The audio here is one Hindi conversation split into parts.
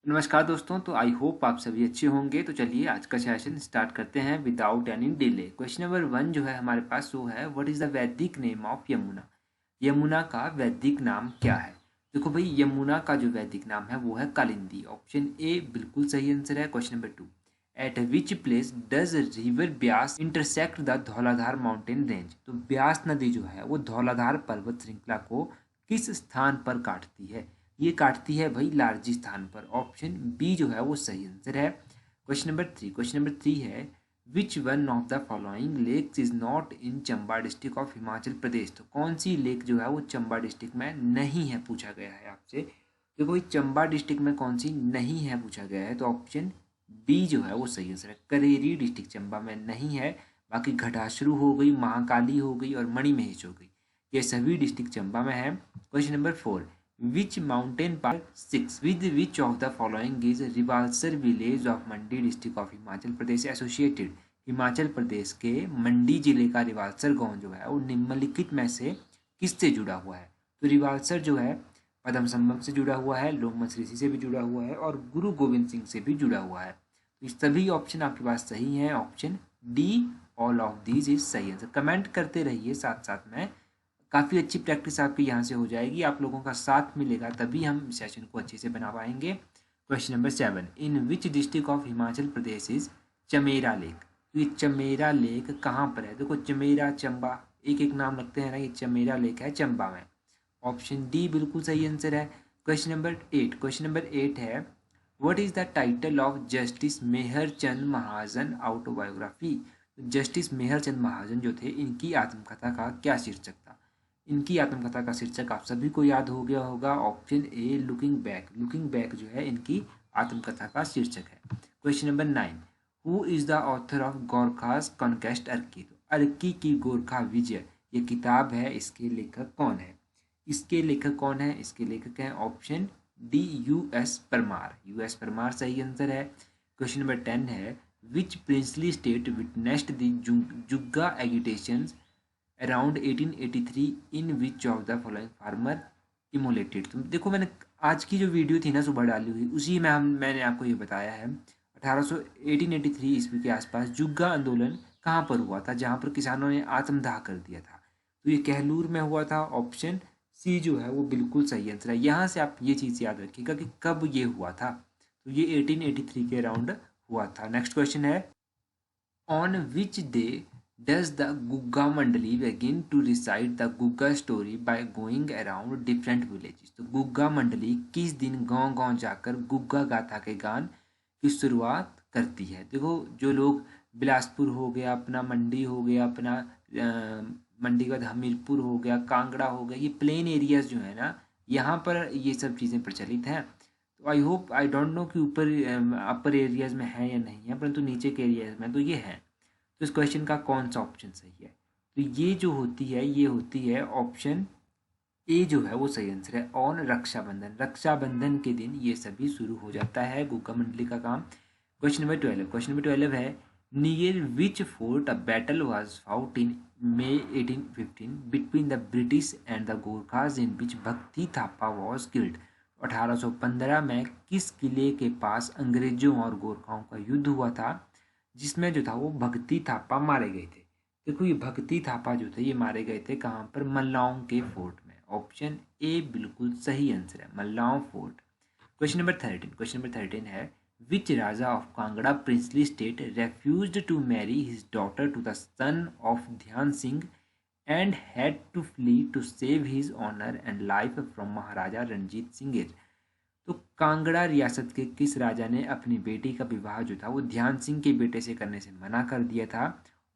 नमस्कार दोस्तों। तो आई होप आप सभी अच्छे होंगे। तो चलिए आज का सेशन स्टार्ट करते हैं without any delay. Question number 1 जो है हमारे पास वो है, व्हाट इज़ द वैदिक नेम ऑफ यमुना। यमुना का वैदिक नाम क्या है। देखो भाई, यमुना का जो वैदिक नाम है वो है कालिंदी। ऑप्शन ए बिल्कुल सही आंसर है। Question number 2, eight which place does river Beas intersect the Dhauladhar mountain range. तो ब्यास नदी जो है वो धौलाधार पर्वत श्रृंखला को किस स्थान पर काटती है। ये काटती है भाई लारजी स्थान पर। ऑप्शन बी जो है वो सही आंसर है। क्वेश्चन नंबर 3 है, which one of the following lakes is not in Chamba district of Himachal Pradesh. तो कौन सी लेक जो है वो चंबा डिस्ट्रिक्ट में नहीं है, पूछा गया है आपसे। तो कोई चंबा डिस्ट्रिक्ट में कौन सी नहीं है पूछा गया है, तो ऑप्शन बी जो है वो सही आंसर है। करेरी डिस्ट्रिक्ट चंबा में नहीं है। बाकी घटाश्रू हो गई, महाकाली हो गई और मणिमहेश हो गई, ये सभी डिस्ट्रिक्ट चंबा में है। Question number 4, which mountain park 6 with which of the following is Rewalsar village of Mandi district of Himachal Pradesh associated. Himachal Pradesh के मंडी जिले का रिवाल्सर गांव जो है वो निम्नलिखित में से किससे जुड़ा हुआ है। तो रिवाल्सर जो है पद्म संगम से जुड़ा हुआ है, लोमस ऋषि से भी जुड़ा हुआ है और गुरु गोविंद सिंह से भी जुड़ा हुआ है। तो इस सभी ऑप्शन आपके पास सही हैं। Option D all of these is सही आंसर। कमेंट करते रहिए साथ साथ में, काफ़ी अच्छी प्रैक्टिस आपकी यहाँ से हो जाएगी। आप लोगों का साथ मिलेगा तभी हम सेशन को अच्छे से बना पाएंगे। Question number 7, in which district of Himachal Pradesh is Chamera lake. तो ये चमेरा लेक कहाँ पर है। देखो चमेरा चंबा एक एक नाम रखते हैं ना, ये चमेरा लेक है चंबा में। ऑप्शन डी बिल्कुल सही आंसर है। क्वेश्चन नंबर 8 है, what is the title of justice Mehr Chand Mahajan autobiography. Justice Mehr Chand Mahajan जो थे, इनकी आत्मकथा का क्या शीर्षक था। इनकी आत्मकथा का शीर्षक आप सभी को याद हो गया होगा। Option A looking back. Looking back जो है इनकी आत्मकथा का शीर्षक है। Question number 9, who is the author of Gorkhas conquest Arki. तो अर्की की गोरखा विजय ये किताब है, इसके लेखक कौन है। इसके लेखक हैं option D US Parmar. US Parmar सही आंसर है। क्वेश्चन नंबर 10 है, which princely state witnessed the Jugga agitations around 1883 in which of the following farmer immolated. तो देखो मैंने आज की जो वीडियो थी ना सुबह डाली हुई, उसी में मैंने आपको ये बताया है 1883 ईस्वी के आसपास जुग्गा आंदोलन कहाँ पर हुआ था, जहाँ पर किसानों ने आत्मदाह कर दिया था। तो ये कहलूर में हुआ था। ऑप्शन सी जो है वो बिल्कुल सही आंसर है। यहाँ से आप ये चीज़ याद रखिएगा कि कब ये हुआ था। तो ये 1883 के अराउंड हुआ था। नेक्स्ट क्वेश्चन है, on which day does the Gugga Mandali begin to recite the Gugga story by going around different villages। तो गुग्गा मंडली किस दिन गांव गांव जाकर गुग्गा गाथा के गान की शुरुआत करती है। देखो जो लोग बिलासपुर हो गया, अपना मंडी हो गया, अपना मंडी का हमीरपुर हो गया, कांगड़ा हो गया, ये प्लेन एरियाज जो है ना, यहाँ पर ये सब चीज़ें प्रचलित हैं। तो आई डोंट नो कि ऊपर अपर एरियाज में है या नहीं है, परंतु नीचे के एरियाज में तो ये है। तो इस क्वेश्चन का कौन सा ऑप्शन सही है। तो ये जो होती है ये होती है ऑप्शन ए जो है वो सही आंसर है। ऑन रक्षाबंधन, रक्षाबंधन के दिन ये सभी शुरू हो जाता है गुग्गा मंडली का काम। क्वेश्चन नंबर 12 है, near which fort a battle was fought in May 1815 between the British and the Gorkhas in which Bhakti Thapa was killed. 1815 में किस किले के पास अंग्रेजों और गोरखाओं का युद्ध हुआ था, जिसमें जो था वो भक्ति थापा मारे गए थे। देखो ये भक्ति थापा जो थे ये मारे गए थे कहाँ पर, मल्लाओं के फोर्ट में। ऑप्शन ए बिल्कुल सही आंसर है, मल्लाओं फोर्ट। क्वेश्चन नंबर 13 है, which Raja of Kangra princely state refused to marry his daughter to the son of Dhyan Singh and had to flee to save his honour and life from Maharaja Ranjit Singh. तो कांगड़ा रियासत के किस राजा ने अपनी बेटी का विवाह जो था वो ध्यान सिंह के बेटे से करने से मना कर दिया था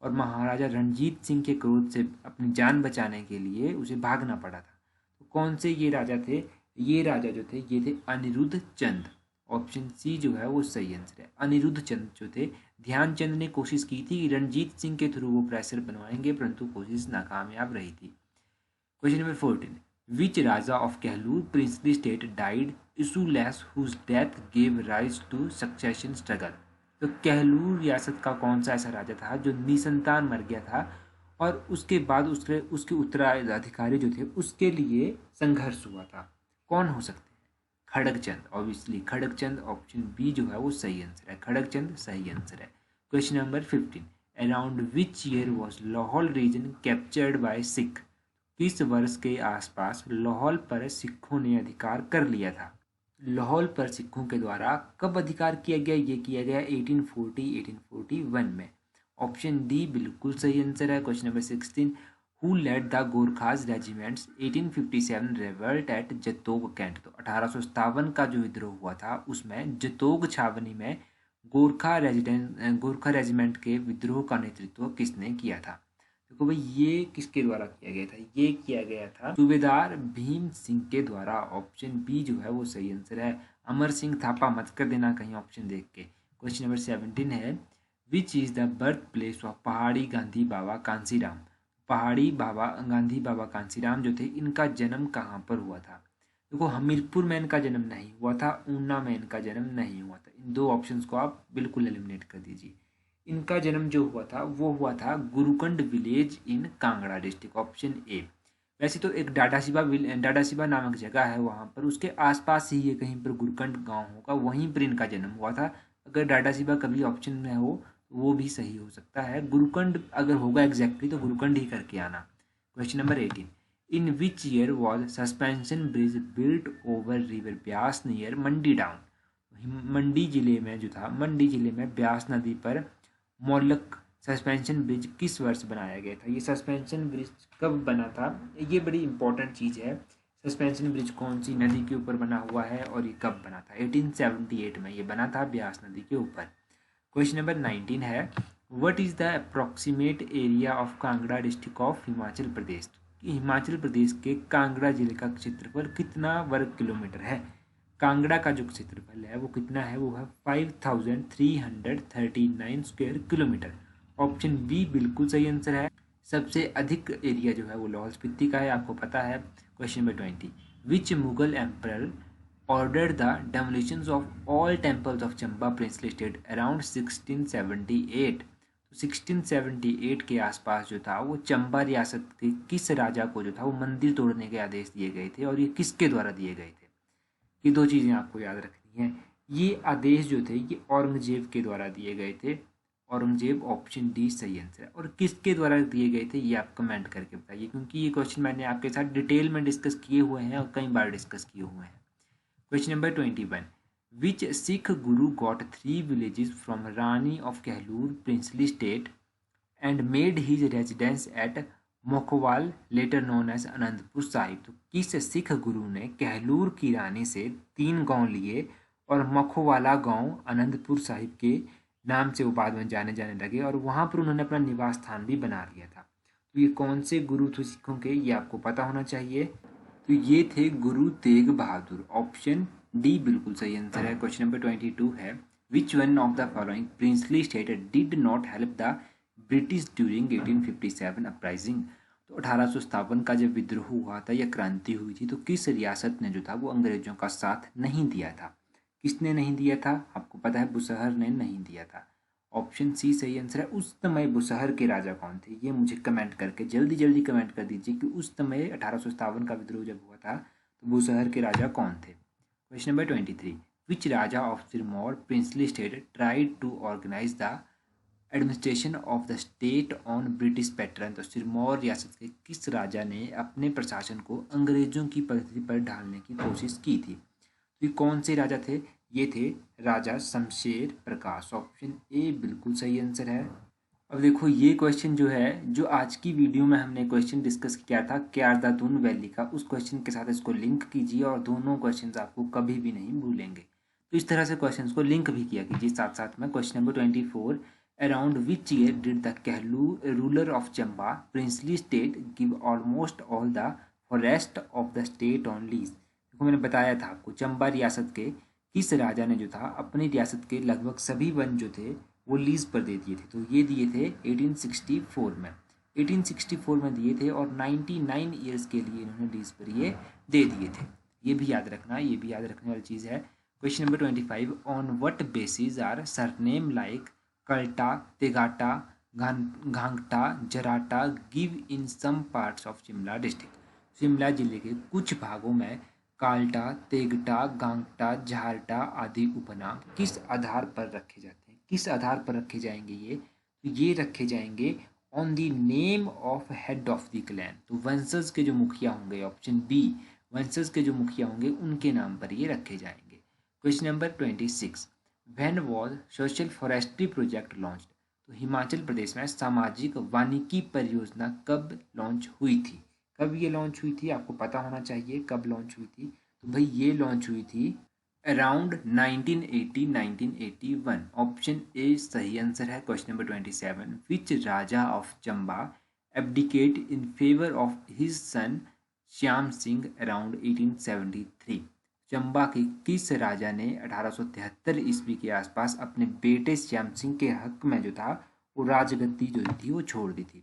और महाराजा रणजीत सिंह के क्रोध से अपनी जान बचाने के लिए उसे भागना पड़ा था। तो कौन से ये राजा थे। ये राजा जो थे ये थे अनिरुद्ध चंद। ऑप्शन सी जो है वो सही आंसर है। अनिरुद्ध चंद जो थे, ध्यानचंद ने कोशिश की थी कि रणजीत सिंह के थ्रू वो प्रेशर बनवाएंगे, परंतु कोशिश नाकामयाब रही थी। Question number 14, which Raja of Kahlur princely state died issueless whose death gave rise to succession struggle. तो कहलूर रियासत का कौन सा ऐसा राजा था जो निसंतान मर गया था और उसके बाद उसके उत्तराधिकारी जो थे उसके लिए संघर्ष हुआ था। कौन हो सकते हैं। खड़गचंद, ऑब्वियसली खड़गचंद, ऑप्शन बी जो है वो सही आंसर है, खड़गचंद सही आंसर है। Question number 15, around which year was Lahaul region captured by Sikh, किस वर्ष के आसपास लाहौल पर सिखों ने अधिकार कर लिया था। लाहौल पर सिखों के द्वारा कब अधिकार किया गया, ये किया गया 1841 में। ऑप्शन डी बिल्कुल सही आंसर है। Question number 16, who led the Gorkhas regiments 1857 revolt at Jutogh cantt, तो 1857 का जो विद्रोह हुआ था उसमें जतोग छावनी में गोरखा रेजिमेंट के विद्रोह का नेतृत्व किसने किया था। देखो भाई ये किसके द्वारा किया गया था, ये किया गया था सूबेदार भीम सिंह के द्वारा। ऑप्शन बी जो है वो सही आंसर है। अमर सिंह थापा मत कर देना कहीं ऑप्शन देख के। क्वेश्चन नंबर 17 है, which is the birth place of पहाड़ी गांधी बाबा कांसीराम, पहाड़ी बाबा गांधी बाबा कांसीराम जो थे इनका जन्म कहाँ पर हुआ था। देखो हमीरपुर में इनका जन्म नहीं हुआ था, ऊना में इनका जन्म नहीं हुआ था, इन दो ऑप्शंस को आप बिल्कुल एलिमिनेट कर दीजिए। इनका जन्म जो हुआ था वो हुआ था Gurukand village in Kangra district, option A. वैसे तो एक डाडासीबा नामक जगह है वहाँ पर, उसके आसपास ही ये कहीं पर गुरुकंड गांव होगा, वहीं पर इनका जन्म हुआ था। अगर डाडासीबा कभी ऑप्शन में हो तो वो भी सही हो सकता है। गुरुकंड अगर होगा एग्जैक्टली तो गुरुकंड ही करके आना। Question number 18, in which year was suspension bridge built over river Beas near Mandi down, Mandi जिले में जो था, मंडी जिले में ब्यास नदी पर मौलक सस्पेंशन ब्रिज किस वर्ष बनाया गया था। ये सस्पेंशन ब्रिज कब बना था, ये बड़ी इंपॉर्टेंट चीज़ है। सस्पेंशन ब्रिज कौन सी नदी के ऊपर बना हुआ है और ये कब बना था। 1878 में ये बना था ब्यास नदी के ऊपर। क्वेश्चन नंबर 19 है, what is the approximate area of Kangra district of Himachal Pradesh, Himachal Pradesh के कांगड़ा जिले का क्षेत्रफल कितना वर्ग किलोमीटर है। कांगड़ा का जो क्षेत्रफल है वो कितना है, वो है 5339 स्क्वायर किलोमीटर। ऑप्शन बी बिल्कुल सही आंसर है। सबसे अधिक एरिया जो है वो लाहौल स्पीति का है, आपको पता है। Question number 20, which Mughal emperor order the demolitions of all temples of Chamba princely state around 1678, 1678 के आसपास जो था वो चंबा रियासत के किस राजा को जो था वो मंदिर तोड़ने के आदेश दिए गए थे और ये किसके द्वारा दिए गए थे। ये दो चीज़ें आपको याद रखनी है। ये आदेश जो थे ये औरंगजेब के द्वारा दिए गए थे, औरंगजेब, ऑप्शन डी सही आंसर है। और किसके द्वारा दिए गए थे ये आप कमेंट करके बताइए, क्योंकि ये क्वेश्चन मैंने आपके साथ डिटेल में डिस्कस किए हुए हैं और कई बार डिस्कस किए हुए हैं। Question number 21, which Sikh guru got 3 villages from Rani of Kahlur princely state and made his residence at Makhowal later known as Anandpur Sahib, तो किस सिख गुरु ने कहलूर की रानी से 3 गांव लिए और मखोवाला गांव अनंतपुर साहिब के नाम से वो बाद में जाने लगे और वहाँ पर उन्होंने अपना निवास स्थान भी बना लिया था। तो ये कौन से गुरु थे सिखों के, ये आपको पता होना चाहिए। तो ये थे गुरु तेग बहादुर, ऑप्शन डी बिल्कुल सही आंसर है। क्वेश्चन नंबर 22 है, which one of the following princely state did not help the British during 1857 uprising, तो 1857 का जब विद्रोह हुआ था या क्रांति हुई थी तो किस रियासत ने जो था वो अंग्रेजों का साथ नहीं दिया था। किसने नहीं दिया था, आपको पता है, बुसहर ने नहीं दिया था। ऑप्शन सी सही आंसर है। उस समय बुसहर के राजा कौन थे, ये मुझे कमेंट करके जल्दी कमेंट कर दीजिए कि उस समय 1857 का विद्रोह जब हुआ था तो बुसहर के राजा कौन थे। Question number 23, which Raja of Sirmaur princely state tried to organize the administration of the state on British pattern, तो सिरमौर रियासत के किस राजा ने अपने प्रशासन को अंग्रेजों की पद्धति पर ढालने की कोशिश की थी। तो ये कौन से राजा थे, ये थे राजा शमशेर प्रकाश, ऑप्शन ए बिल्कुल सही आंसर है। अब देखो ये क्वेश्चन जो है, जो आज की वीडियो में हमने क्वेश्चन डिस्कस किया था क्यारदातून वैली का, उस क्वेश्चन के साथ इसको लिंक कीजिए और दोनों क्वेश्चंस आपको कभी भी नहीं भूलेंगे। तो इस तरह से क्वेश्चंस को लिंक भी किया कीजिए साथ साथ में। Question number 24, around which year did the Kahlur ruler of Chamba princely state give almost all the forest of the state on lease. देखो मैंने बताया था आपको, चंबा रियासत के किस राजा ने जो था अपनी रियासत के लगभग सभी वन जो थे वो लीज पर दे दिए थे। तो ये दिए थे 1864 में, 1864 में दिए थे और 99 ईयर्स के लिए इन्होंने लीज पर ये दे दिए थे। ये भी याद रखना, ये भी याद रखने वाली चीज़ है। Question number 25, on what basis are surname like Kalta, Tegata, Ghangta, Jarata give in some parts of Shimla district. Shimla जिले के कुछ भागों में काल्टा, तेगटा, गांगटा, झारटा आदि उपनाम किस आधार पर रखे जाते हैं? किस आधार पर रखे जाएंगे ये? तो ये रखे जाएंगे on the name of head of the clan. तो वंशज के जो मुखिया होंगे, ऑप्शन बी, वंशज के जो मुखिया होंगे उनके नाम पर ये रखे जाएंगे। Question number 26, when was social forestry project launched? तो हिमाचल प्रदेश में सामाजिक वानिकी परियोजना कब लॉन्च हुई थी? कब ये लॉन्च हुई थी? आपको पता होना चाहिए कब लॉन्च हुई थी। तो भाई ये लॉन्च हुई थी अराउंड 1980-1981। ऑप्शन ए सही आंसर है। Question number 27, which Raja of Chamba abdicate in favour of his son Shyam Singh around 1873? Chamba के किस राजा ने 1873 ईस्वी के आसपास अपने बेटे श्याम सिंह के हक में जो था वो राजगद्दी जो थी वो छोड़ दी थी?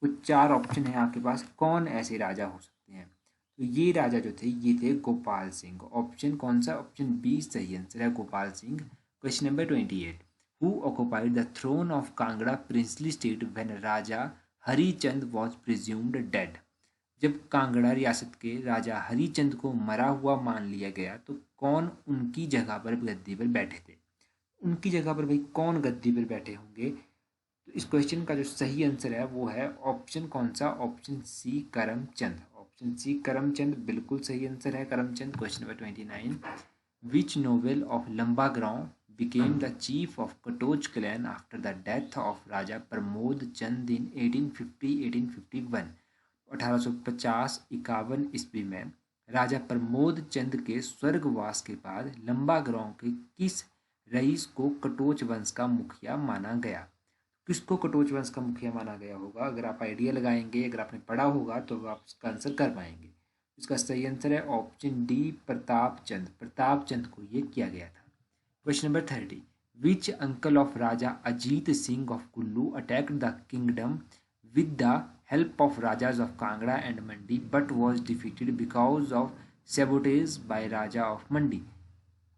कुछ 4 ऑप्शन है आपके पास, कौन ऐसे राजा हो सकते हैं? तो ये राजा जो थे ये थे गोपाल सिंह। ऑप्शन कौन सा? ऑप्शन बी सही आंसर है, Gopal Singh. Question number 28, who occupied the throne of Kangra princely state when Raja Harichand was presumed dead? जब कांगड़ा रियासत के राजा हरिचंद को मरा हुआ मान लिया गया तो कौन उनकी जगह पर गद्दी पर बैठे थे? उनकी जगह पर भाई कौन गद्दी पर बैठे होंगे? तो इस क्वेश्चन का जो सही आंसर है वो है ऑप्शन कौन सा? Option C Karamchand. Option C Karamchand बिल्कुल सही आंसर है, Karamchand. Question number 29, which noble of Lambagraon became the chief of Katoch clan after the death of Raja Pramod Chand in 1850-1851? 1850-51 ईस्वी में राजा प्रमोद चंद के स्वर्गवास के बाद लंबा गांव के किस रईस को कटोच वंश का मुखिया माना गया? किसको कटोच वंश का मुखिया माना गया होगा? अगर आप आइडिया लगाएंगे, अगर आपने पढ़ा होगा तो आप इसका आंसर कर पाएंगे। इसका सही आंसर है ऑप्शन डी, प्रताप चंद। प्रताप चंद को ये किया गया था। Question number 30, which uncle of raja Ajit Singh of Kullu attacked the kingdom with the help of rajas of Kangra and Mandi but was defeated because of sabotage by raja of Mandi?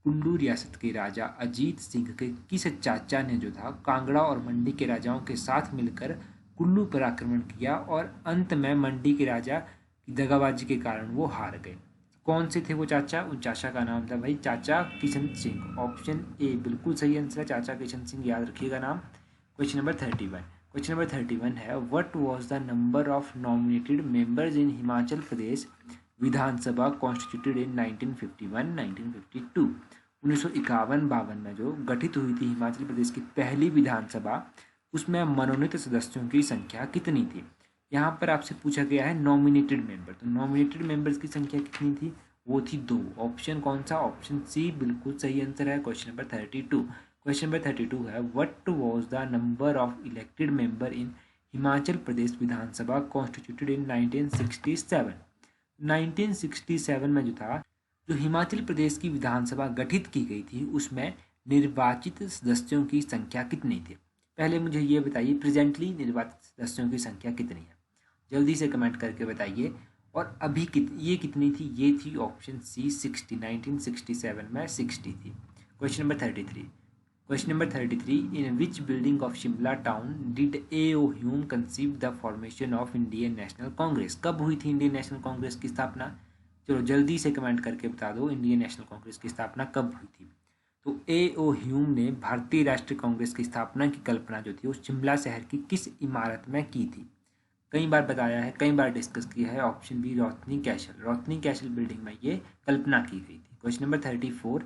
Kullu रियासत के राजा अजीत सिंह के किस चाचा ने जो था कांगड़ा और मंडी के राजाओं के साथ मिलकर कुल्लू पर आक्रमण किया और अंत में मंडी के राजा की दगाबाजी के कारण वो हार गए? कौन से थे वो चाचा? उन चाचा का नाम था भाई चाचा किशन सिंह। ऑप्शन ए बिल्कुल सही आंसर है, चाचा किशन सिंह, याद रखिएगा नाम। क्वेश्चन नंबर 31, क्वेश्चन नंबर 31 है, what was the number of nominated members in Himachal Pradesh Vidhan Sabha constituted इन 1951-1952? 1951-52 में जो गठित हुई थी हिमाचल प्रदेश की पहली विधानसभा, उसमें मनोनीत सदस्यों की संख्या कितनी थी? यहाँ पर आपसे पूछा गया है नॉमिनेटेड मेंबर, तो नॉमिनेटेड मेंबर्स की संख्या कितनी थी? वो थी 2। ऑप्शन कौन सा? ऑप्शन सी बिल्कुल सही आंसर है। क्वेश्चन नंबर 32, क्वेश्चन नंबर 32 है, what was the number of elected member in Himachal Pradesh Vidhan Sabha constituted इन 1967? 1967 में जो था, जो हिमाचल प्रदेश की विधानसभा गठित की गई थी उसमें निर्वाचित सदस्यों की संख्या कितनी थी? पहले मुझे ये बताइए प्रेजेंटली निर्वाचित सदस्यों की संख्या कितनी है? जल्दी से कमेंट करके बताइए। और अभी ये कितनी थी? ये थी ऑप्शन सी 60। 1967 में 60 थी। Question number 33, question number 33, in which building of Shimla town did A.O. Hume conceive the formation of Indian national Congress? कब हुई थी इंडियन नेशनल कांग्रेस की स्थापना? चलो जल्दी से कमेंट करके बता दो, इंडियन नेशनल कांग्रेस की स्थापना कब हुई थी? तो A.O. ह्यूम ने भारतीय राष्ट्रीय कांग्रेस की स्थापना की कल्पना जो थी वो शिमला शहर की किस इमारत में की थी? कई बार बताया है, कई बार डिस्कस किया है। Option B Rothney castle. Rothney castle building में ये कल्पना की गई थी। Question number 34,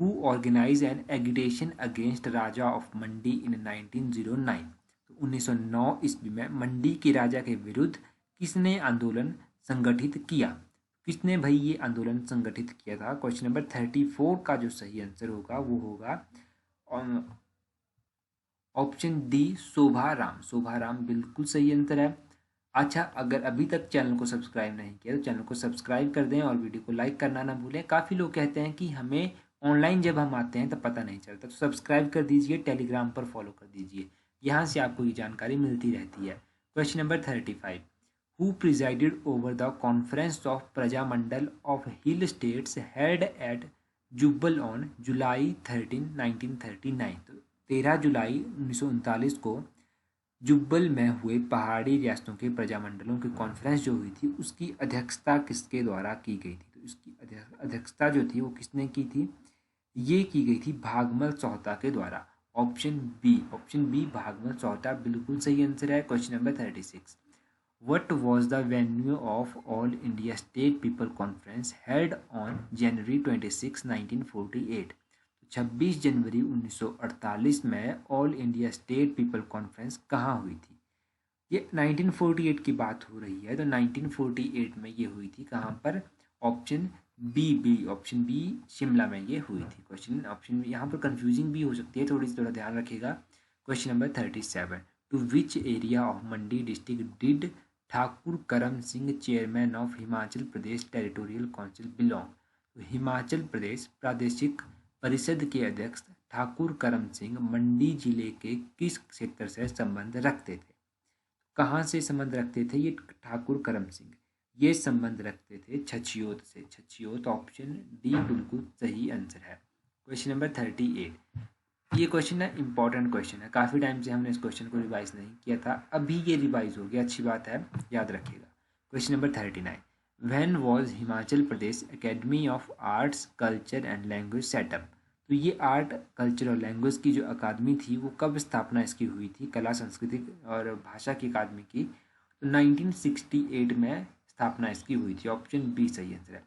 who organize an agitation against raja of Mandi in 1909? तो 1909 ईस्वी में मंडी के राजा के विरुद्ध किसने आंदोलन संगठित किया? किसने भाई ये आंदोलन संगठित किया था? क्वेश्चन नंबर 34 का जो सही आंसर होगा वो होगा ऑप्शन डी, शोभाराम। शोभाराम बिल्कुल सही आंसर है। अच्छा, अगर अभी तक चैनल को सब्सक्राइब नहीं किया तो चैनल को सब्सक्राइब कर दें और वीडियो को लाइक करना ना भूलें। काफ़ी लोग कहते हैं कि हमें ऑनलाइन जब हम आते हैं तब पता नहीं चलता, तो सब्सक्राइब कर दीजिए, टेलीग्राम पर फॉलो कर दीजिए, यहाँ से आपको ये जानकारी मिलती रहती है। Question number 35, who presided over the conference of Prajamandal of hill states head at Jubbal on July 13, 1939? तो 13 जुलाई 1939 को जुब्बल में हुए पहाड़ी रियासतों के प्रजामंडलों की कॉन्फ्रेंस जो हुई थी उसकी अध्यक्षता किसके द्वारा की गई थी? तो उसकी अध्यक्षता जो थी वो किसने की थी? ये की गई थी भागमल चौहता के द्वारा। ऑप्शन बी भागमल चौहता बिल्कुल सही आंसर है। Question number 36, What was the venue of All India State People Conference held on January 26, 1948? 26 जनवरी 1948 में all India state people conference कहाँ हुई थी? ये 1948 की बात हो रही है, तो 1948 में ये हुई थी कहाँ पर? ऑप्शन बी शिमला में ये हुई थी। क्वेश्चन ऑप्शन यहाँ पर कंफ्यूजिंग भी हो सकती है, थोड़ा ध्यान रखिएगा। Question number 37, to which area of Mandi district did Thakur Karam Singh chairman of Himachal Pradesh territorial council belong? तो हिमाचल प्रदेश प्रादेशिक परिषद के अध्यक्ष ठाकुर करम सिंह मंडी जिले के किस क्षेत्र से संबंध रखते थे? कहाँ से संबंध रखते थे ये ठाकुर करम सिंह? ये संबंध रखते थे छछियोत से। छछियोत ऑप्शन डी बिल्कुल सही आंसर है। क्वेश्चन नंबर 38, ये क्वेश्चन ना इंपॉर्टेंट क्वेश्चन है, काफ़ी टाइम से हमने इस क्वेश्चन को रिवाइज नहीं किया था, अभी ये रिवाइज हो गया, अच्छी बात है, याद रखिएगा। Question number 39, when was Himachal Pradesh academy of arts culture and language setup? तो ये आर्ट कल्चर और लैंग्वेज की जो अकादमी थी वो कब स्थापना इसकी हुई थी? कला संस्कृति और भाषा की अकादमी की। तो 1968 में स्थापना इसकी हुई थी। ऑप्शन बी सही आंसर है।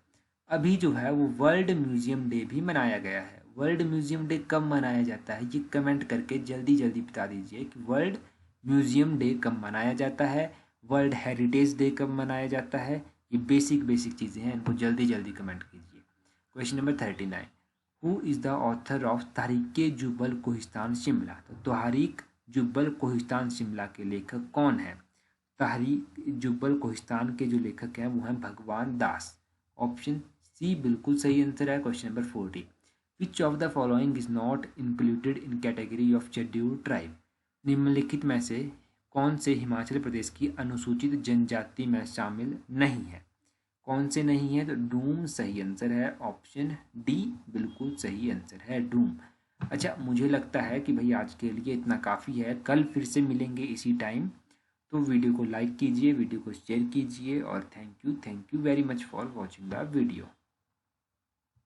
अभी जो है वो वर्ल्ड म्यूजियम डे भी मनाया गया है। वर्ल्ड म्यूजियम डे कब मनाया जाता है? ये कमेंट करके जल्दी जल्दी बता दीजिए कि वर्ल्ड म्यूजियम डे कब मनाया जाता है, वर्ल्ड हेरिटेज डे कब मनाया जाता है। ये बेसिक चीज़ें हैं, इनको जल्दी जल्दी कमेंट कीजिए। Question number 39, who is the author of Tehreek-e Jubbal Kohistan Shimla? तो तहरीक जुब्बल कोहिस्तान शिमला के लेखक कौन है? तहरीक जुब्बल कोहिस्तान के जो लेखक हैं वो हैं भगवान दास। ऑप्शन सी बिल्कुल सही आंसर है। Question number 40, which of the following is not included in category of scheduled tribe? निम्नलिखित में से कौन से हिमाचल प्रदेश की अनुसूचित जनजाति में शामिल नहीं है? कौन से नहीं है? तो डूम सही आंसर है। ऑप्शन डी बिल्कुल सही आंसर है, डूम। अच्छा, मुझे लगता है कि भाई आज के लिए इतना काफ़ी है, कल फिर से मिलेंगे इसी टाइम। तो वीडियो को लाइक कीजिए, वीडियो को शेयर कीजिए और thank you very much for watching the video.